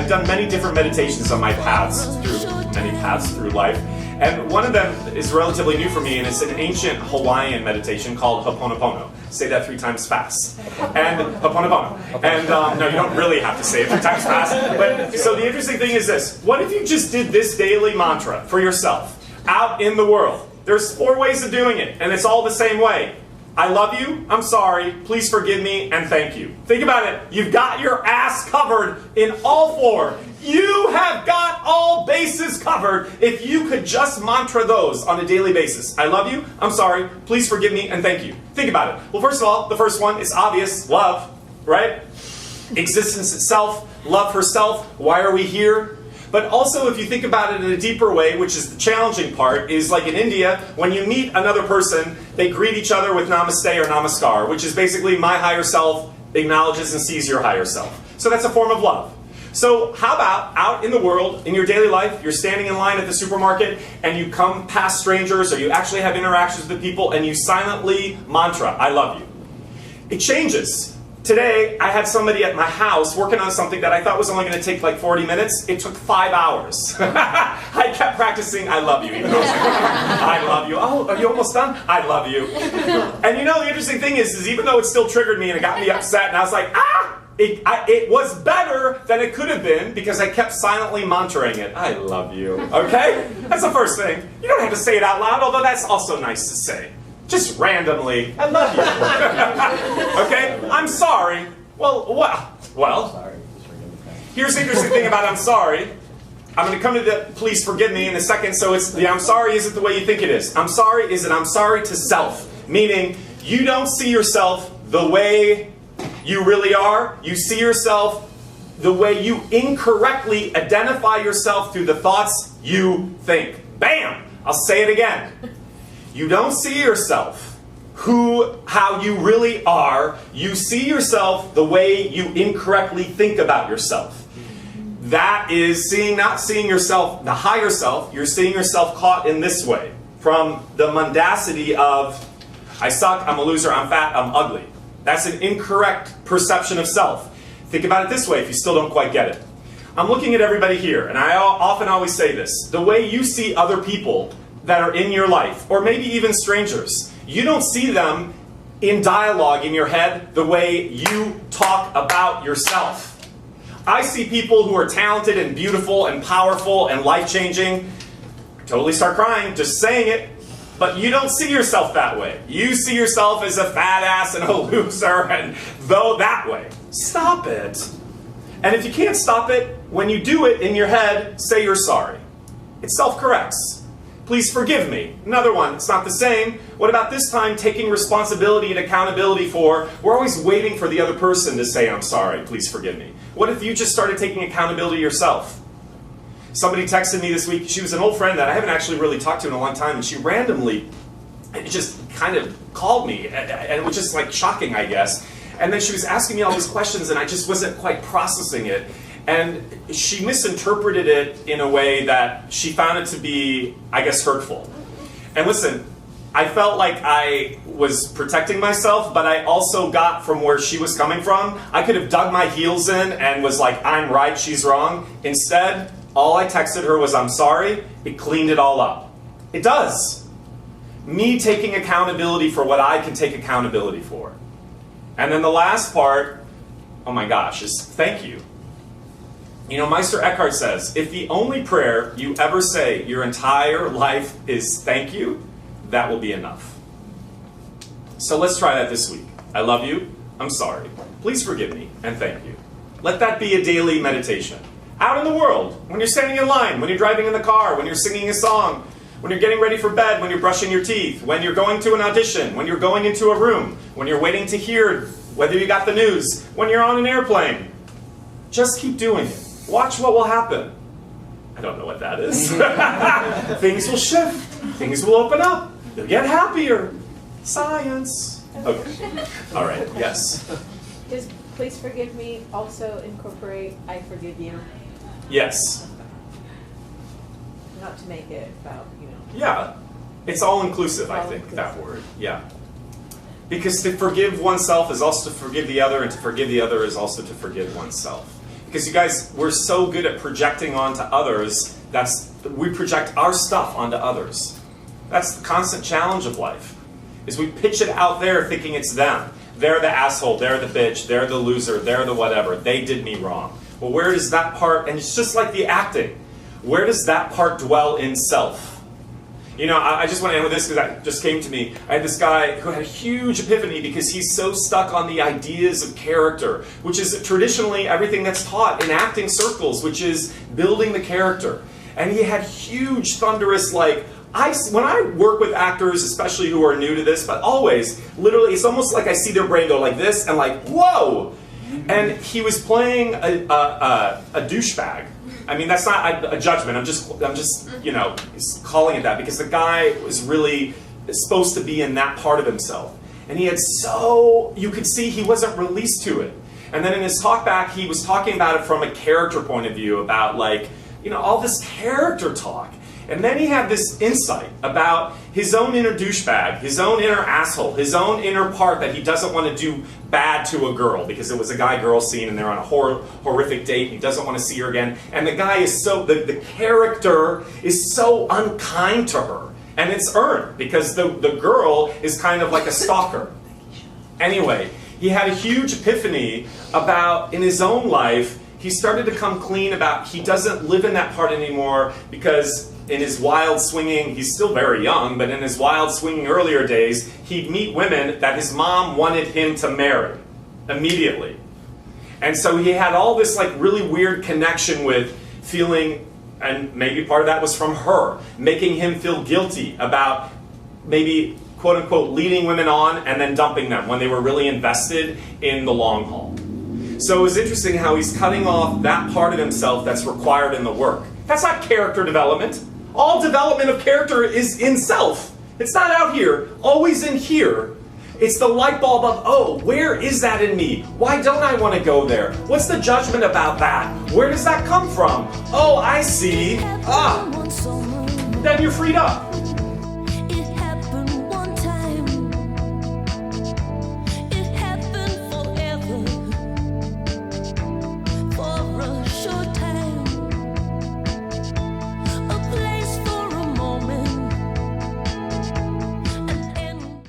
I've done many different meditations on my many paths through life. And one of them is relatively new for me, and it's an ancient Hawaiian meditation called Ho'oponopono. Say that 3 times fast. And Ho'oponopono. And no, you don't really have to say it 3 times fast. But so the interesting thing is this. What if you just did this daily mantra for yourself out in the world? There's 4 ways of doing it, and it's all the same way. I love you, I'm sorry, please forgive me, and thank you. Think about it. You've got your ass covered in all 4. You have got all bases covered if you could just mantra those on a daily basis. I love you, I'm sorry, please forgive me, and thank you. Think about it. Well, first of all, the first one is obvious, love, right? Existence itself, love herself, why are we here? But also, if you think about it in a deeper way, which is the challenging part, is like in India, when you meet another person, they greet each other with namaste or namaskar, which is basically my higher self acknowledges and sees your higher self. So that's a form of love. So how about out in the world, in your daily life, you're standing in line at the supermarket, and you come past strangers, or you actually have interactions with people, and you silently mantra, I love you. It changes. Today, I had somebody at my house working on something that I thought was only going to take like 40 minutes. It took 5 hours. I kept practicing, I love you. Even though I was like, I love you. Oh, are you almost done? I love you. And you know, the interesting thing is even though it still triggered me and it got me upset, and I was like, it was better than it could have been because I kept silently mantraing it. I love you. Okay? That's the first thing. You don't have to say it out loud, although that's also nice to say. Just randomly, I love you. Okay? I'm sorry. Well, here's the interesting thing about I'm sorry. I'm going to come to the please forgive me in a second, so it's the I'm sorry isn't the way you think it is. I'm sorry is an I'm sorry to self, meaning you don't see yourself the way you really are. You see yourself the way you incorrectly identify yourself through the thoughts you think. Bam! I'll say it again. You don't see yourself how you really are. You see yourself the way you incorrectly think about yourself. That is not seeing yourself, the higher self. You're seeing yourself caught in this way. From the mendacity of, I suck, I'm a loser, I'm fat, I'm ugly. That's an incorrect perception of self. Think about it this way if you still don't quite get it. I'm looking at everybody here, and I often always say this. The way you see other people that are in your life, or maybe even strangers, you don't see them in dialogue in your head the way you talk about yourself. I see people who are talented and beautiful and powerful and life-changing. Totally start crying just saying it, but you don't see yourself that way. You see yourself as a fat ass and a loser, and though that way. Stop it. And if you can't stop it, when you do it in your head, say you're sorry. It self-corrects. Please forgive me. Another one, it's not the same. What about this time taking responsibility and accountability for, we're always waiting for the other person to say, I'm sorry, please forgive me. What if you just started taking accountability yourself? Somebody texted me this week, she was an old friend that I haven't actually really talked to in a long time, and she randomly just kind of called me, and it was just like shocking, I guess. And then she was asking me all these questions, and I just wasn't quite processing it. And she misinterpreted it in a way that she found it to be, I guess, hurtful. And listen, I felt like I was protecting myself, but I also got from where she was coming from. I could have dug my heels in and was like, I'm right, she's wrong. Instead, all I texted her was, I'm sorry. It cleaned it all up. It does. Me taking accountability for what I can take accountability for. And then the last part, oh my gosh, is thank you. You know, Meister Eckhart says, if the only prayer you ever say your entire life is thank you, that will be enough. So let's try that this week. I love you, I'm sorry, please forgive me, and thank you. Let that be a daily meditation. Out in the world, when you're standing in line, when you're driving in the car, when you're singing a song, when you're getting ready for bed, when you're brushing your teeth, when you're going to an audition, when you're going into a room, when you're waiting to hear whether you got the news, when you're on an airplane. Just keep doing it. Watch what will happen. I don't know what that is. Things will shift. Things will open up. You'll get happier. Science. Okay. All right. Yes. Does please forgive me also incorporate I forgive you? Yes. Not to make it about, Yeah. It's all inclusive, I think, that word. Yeah. Because to forgive oneself is also to forgive the other, and to forgive the other is also to forgive oneself. Because you guys, we're so good at projecting onto others, we project our stuff onto others. That's the constant challenge of life, is we pitch it out there thinking it's them. They're the asshole, they're the bitch, they're the loser, they're the whatever, they did me wrong. Well, where does that part, and it's just like the acting, where does that part dwell in self? You know, I just want to end with this because that just came to me. I had this guy who had a huge epiphany because he's so stuck on the ideas of character, which is traditionally everything that's taught in acting circles, which is building the character. And he had huge, thunderous, like, when I work with actors, especially who are new to this, but always, literally, it's almost like I see their brain go like this and like, whoa! And he was playing a douchebag. I mean, that's not a judgment. I'm just, you know, calling it that because the guy was really supposed to be in that part of himself. And he had you could see he wasn't released to it. And then in his talk back, he was talking about it from a character point of view, about like, you know, all this character talk. And then he had this insight about his own inner douchebag, his own inner asshole, his own inner part that he doesn't want to do bad to a girl because it was a guy-girl scene and they're on a horrific date and he doesn't want to see her again. And the guy is the character is so unkind to her. And it's earned because the girl is kind of like a stalker. Anyway, he had a huge epiphany about, in his own life, he started to come clean about he doesn't live in that part anymore because in his wild swinging, he's still very young, but in his wild swinging earlier days, he'd meet women that his mom wanted him to marry immediately. And so he had all this like really weird connection with feeling, and maybe part of that was from her, making him feel guilty about maybe quote unquote leading women on and then dumping them when they were really invested in the long haul. So it was interesting how he's cutting off that part of himself that's required in the work. That's not character development. All development of character is in self. It's not out here, always in here. It's the light bulb of, oh, where is that in me? Why don't I want to go there? What's the judgment about that? Where does that come from? Oh, I see. Then you're freed up.